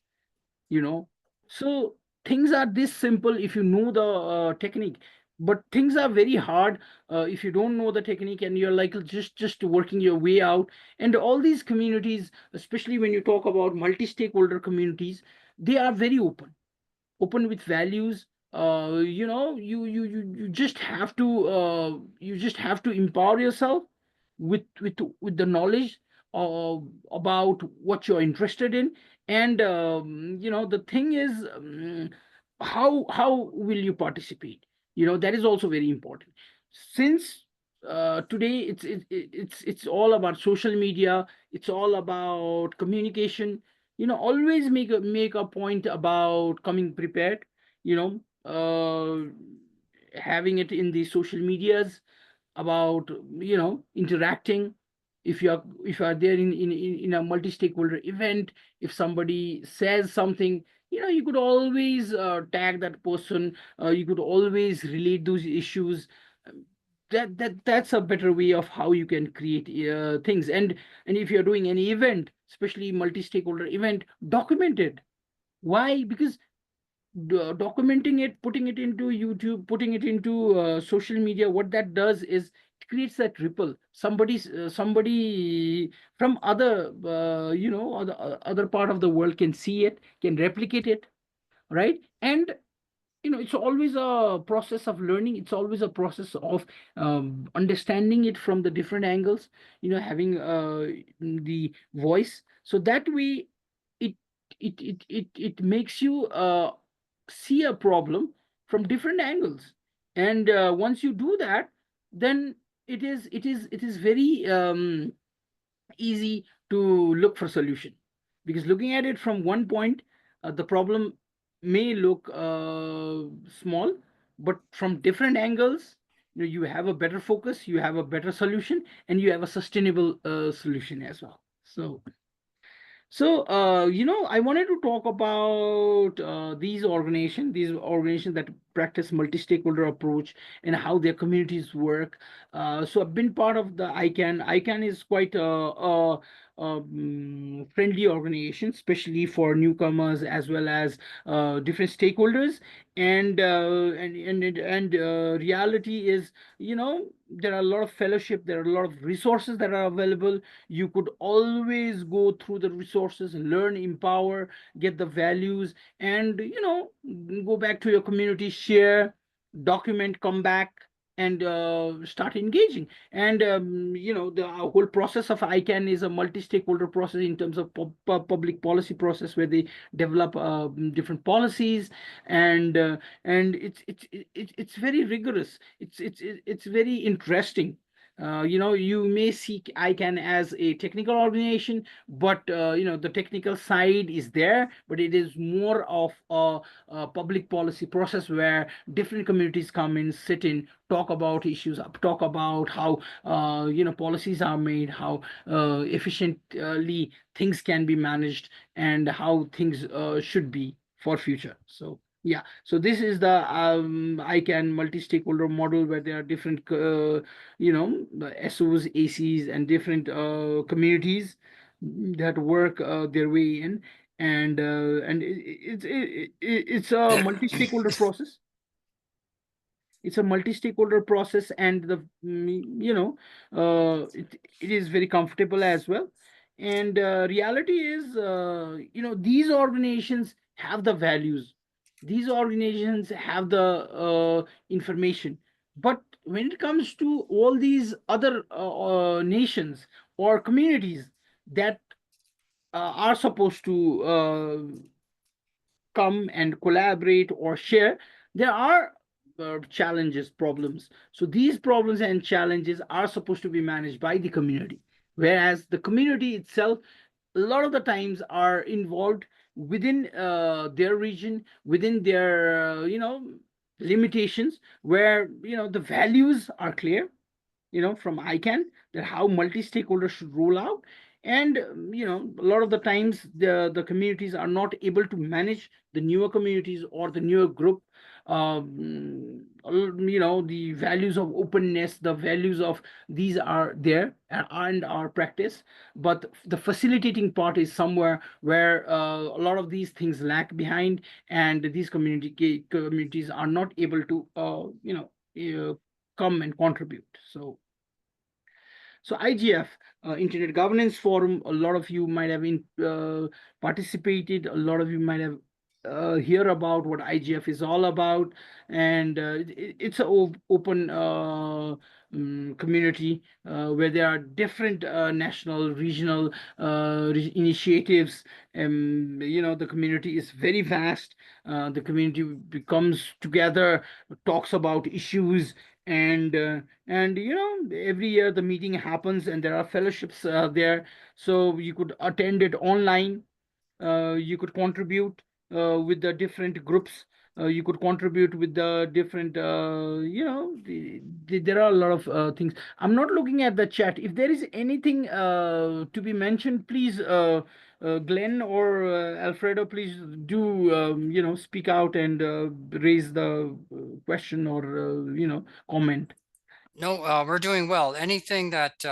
Speaker 2: you know so things are this simple if you know the technique, but things are very hard if you don't know the technique and you're like just working your way out. And all these communities, especially when you talk about multi-stakeholder communities, they are very open with values. You just have to empower yourself with the knowledge uh, about what you're interested in. And the thing is, how will you participate? That is also very important, since today it's all about social media, it's all about communication. Always make a point about coming prepared, you know having it in the social medias, about interacting. If you are there in a multi-stakeholder event, if somebody says something, you could always tag that person, you could always relate those issues. Um, that's a better way of how you can create things. And if you're doing any event, especially multi-stakeholder event, document it. Why? Because documenting it, putting it into YouTube, putting it into social media, what that does is it creates that ripple. Somebody from other part of the world can see it, can replicate it, right? And it's always a process of learning, it's always a process of understanding it from the different angles, having the voice, so that way it it makes you see a problem from different angles. And once you do that, then it is very easy to look for solution, because looking at it from one point, the problem may look small, but from different angles, you have a better focus, you have a better solution, and you have a sustainable solution as well. So, I wanted to talk about these organizations that practice multi-stakeholder approach and how their communities work. So I've been part of the ICANN. ICANN is quite a friendly organization, especially for newcomers as well as different stakeholders. And reality is, there are a lot of fellowship, there are a lot of resources that are available. You could always go through the resources, learn, empower, get the values, and go back to your community, share, document, come back, and start engaging. And the whole process of ICANN is a multi-stakeholder process in terms of public policy process, where they develop different policies. And it's very rigorous, it's very interesting. You may see ICANN as a technical organization, but the technical side is there, but it is more of a public policy process where different communities come in, sit in, talk about issues, talk about how policies are made, how efficiently things can be managed, and how things should be for future. So yeah, so this is the ICANN multi-stakeholder model, where there are different SOs, ACs, and different communities that work their way in. And it's a multi-stakeholder process. It's a multi-stakeholder process, and it is very comfortable as well. And reality is, these organizations have the values, these organizations have the information, but when it comes to all these other nations or communities that are supposed to come and collaborate or share, there are challenges, problems. So these problems and challenges are supposed to be managed by the community, whereas the community itself, a lot of the times, are involved within their region, within their limitations, where the values are clear, from ICANN, that how multi-stakeholders should roll out. And a lot of the times the communities are not able to manage the newer communities or the newer group. The values of openness, the values of these are there and are practiced, but the facilitating part is somewhere where a lot of these things lag behind, and these communities are not able to come and contribute. So IGF, Internet Governance Forum, a lot of you might have participated. A lot of you might have hear about what IGF is all about, and it's an open community where there are different national, regional initiatives. The community is very vast. The community becomes together, talks about issues, and every year the meeting happens, and there are fellowships there, so you could attend it online. You could contribute with the different groups. You could contribute with the different there are a lot of things. I'm not looking at the chat. If there is anything to be mentioned, please, Glenn or Alfredo, please do speak out and raise the question or comment.
Speaker 1: No, we're doing well. Anything that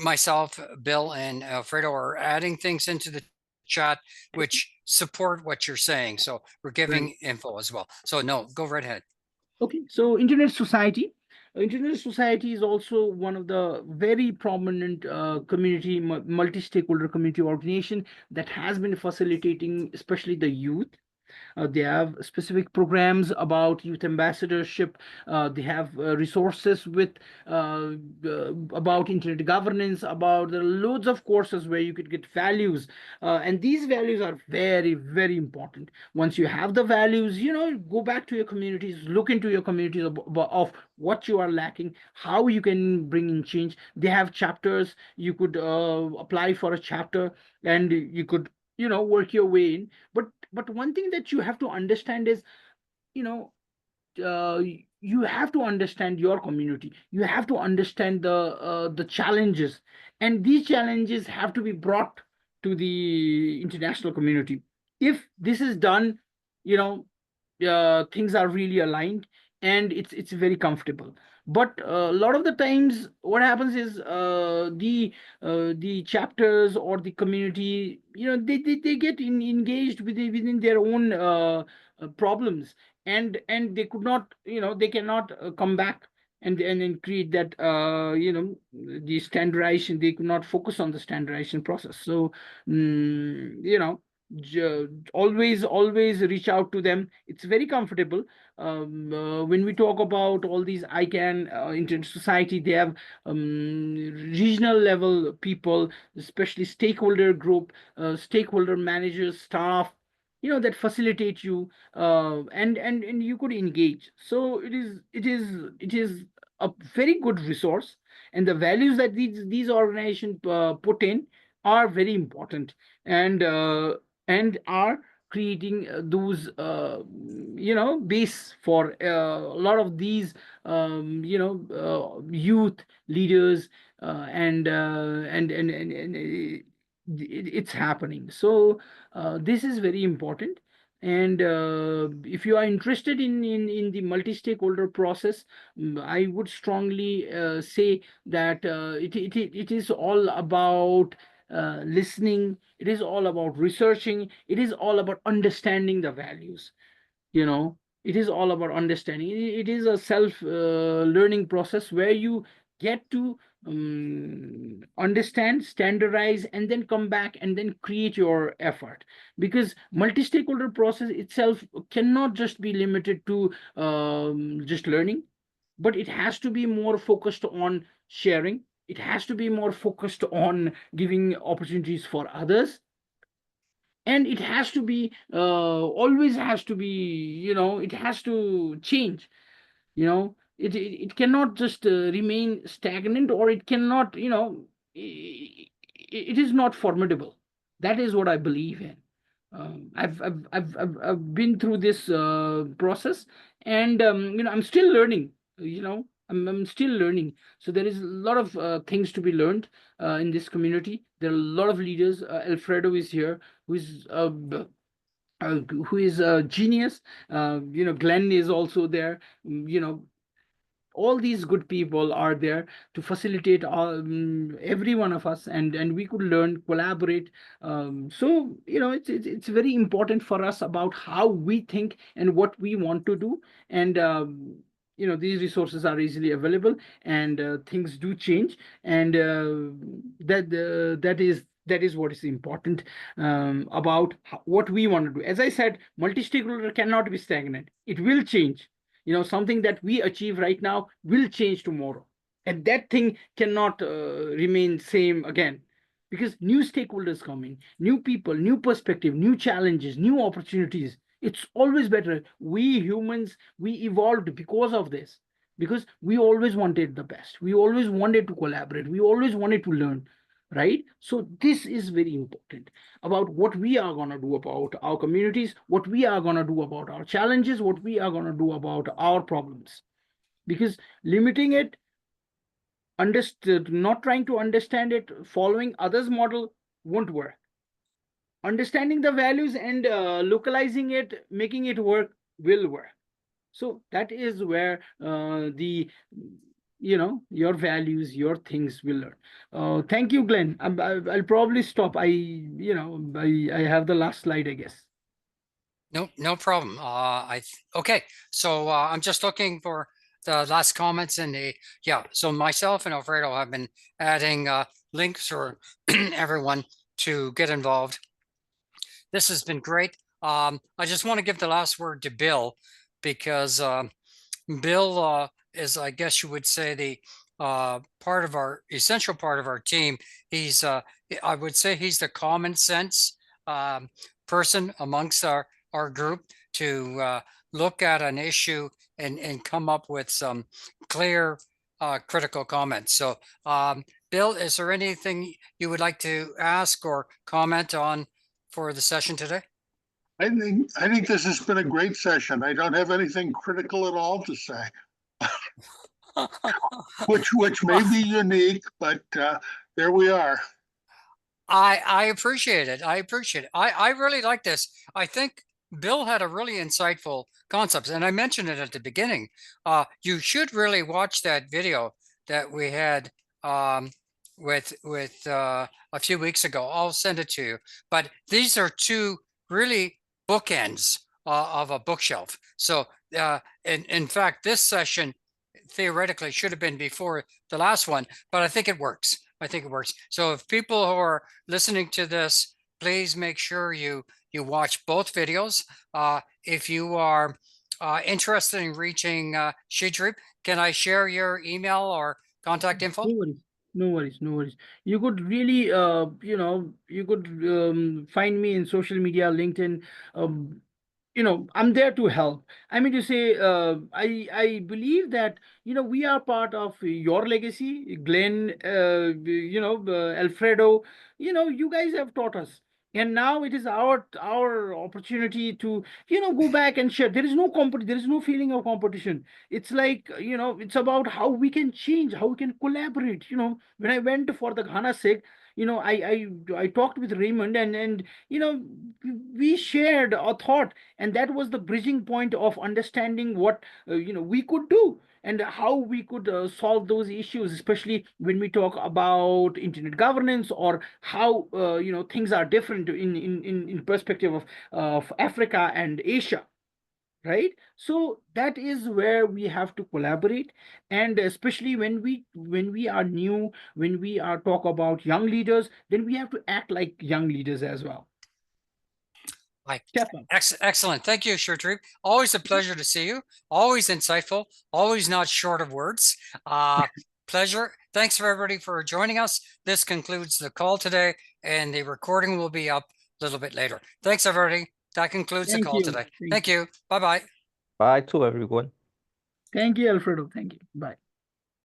Speaker 1: myself, Bill, and Alfredo are adding things into the chat which support what you're saying. So we're giving info as well. So no, go right ahead.
Speaker 2: Okay, so Internet Society. Internet Society is also one of the very prominent community, multi-stakeholder community organization that has been facilitating, especially the youth. They have specific programs about youth ambassadorship. They have resources with about internet governance, about loads of courses where you could get values. And these values are very, very important. Once you have the values, go back to your communities, look into your communities of what you are lacking, how you can bring in change. They have chapters. You could apply for a chapter, and you could work your way in. But one thing that you have to understand is, you know uh, you have to understand your community. You have to understand the challenges, and these challenges have to be brought to the international community. If this is done, you know things are really aligned, and it's very comfortable. But a lot of the times what happens is, the chapters or the community, they get engaged within their own problems, and they could not, they cannot come back and then create that, the standardization. They could not focus on the standardization process. So always reach out to them. It's very comfortable. When we talk about all these ICANN, Internet Society, they have regional level people, especially stakeholder group, stakeholder managers, staff, that facilitate you, and you could engage. So it is a very good resource, and the values that these organizations put in are very important, and are creating those base for a lot of these youth leaders, and it's happening. So this is very important. And if you are interested in the multi-stakeholder process, I would strongly say that it is all about listening. It is all about researching. It is all about understanding the values. It is all about understanding. It is a self learning process where you get to understand, standardize, and then come back and then create your effort. Because multi-stakeholder process itself cannot just be limited to just learning, but it has to be more focused on sharing. It has to be more focused on giving opportunities for others, and it has to be always has to be, it has to change. It cannot just remain stagnant, or it cannot, it is not formidable. That is what I believe in. I've been through this process, and I'm still learning. I'm still learning. So there is a lot of things to be learned in this community. There are a lot of leaders. Alfredo is here, who is who is a genius. Glenn is also there. All these good people are there to facilitate every one of us, and we could learn, collaborate. So it's very important for us about how we think and what we want to do. And these resources are easily available, and things do change, and that is what is important about what we want to do. As I said, multi-stakeholder cannot be stagnant. It will change. Something that we achieve right now will change tomorrow, and that thing cannot remain same again, because new stakeholders coming, new people, new perspective, new challenges, new opportunities. It's always better. We humans, we evolved because of this, because we always wanted the best, we always wanted to collaborate, we always wanted to learn, right? So this is very important about what we are going to do about our communities, what we are going to do about our challenges, what we are going to do about our problems. Because limiting it, understood, not trying to understand it, following others' model won't work. Understanding the values and localizing it, making it work, will work. So that is where your values, your things will learn. Thank you, Glenn. I'll probably stop. I have the last slide, I guess.
Speaker 1: No problem. Okay. So I'm just looking for the last comments in the, yeah. So myself and Alfredo have been adding links for everyone to get involved. This has been great. I just want to give the last word to Bill, because Bill is, I guess you would say, the essential part of our team. He's, I would say he's the common sense person amongst our group to look at an issue and come up with some clear critical comments. So Bill, is there anything you would like to ask or comment on for the session today?
Speaker 3: I think this has been a great session. I don't have anything critical at all to say, which may be unique, but there we are.
Speaker 1: I appreciate it. I appreciate it. I really like this. I think Bill had a really insightful concepts, and I mentioned it at the beginning. You should really watch that video that we had with a few weeks ago. I'll send it to you. But these are two really bookends of a bookshelf. So in fact, this session theoretically should have been before the last one, but I think it works. I think it works. So if people who are listening to this, please make sure you watch both videos. If you are interested in reaching Shreedeep, can I share your email or contact info?
Speaker 2: No worries. No worries, no worries. You could really, you could find me in social media, LinkedIn. I'm there to help. I mean to say, I believe that we are part of your legacy, Glenn. Alfredo. You guys have taught us, and now it is our opportunity to go back and share. There is no there is no feeling of competition. It's like it's about how we can change, how we can collaborate. When I went for the Ghana SIG, I talked with Raymond, and we shared a thought, and that was the bridging point of understanding what we could do and how we could solve those issues, especially when we talk about internet governance, or how things are different in perspective of Africa and Asia, right? So that is where we have to collaborate, and especially when we are new, when we are talk about young leaders, then we have to act like young leaders as well.
Speaker 1: Like,
Speaker 2: Step up.
Speaker 1: excellent. Thank you, Shreedeep. Always a pleasure to see you. Always insightful. Always not short of words. Pleasure. Thanks for everybody for joining us. This concludes the call today, and the recording will be up a little bit later. Thanks, everybody. That concludes the
Speaker 2: Thank
Speaker 1: call
Speaker 2: you.
Speaker 1: today. Thank you. Bye-bye.
Speaker 4: Bye to everyone.
Speaker 2: Thank you, Alfredo. Thank you. Bye.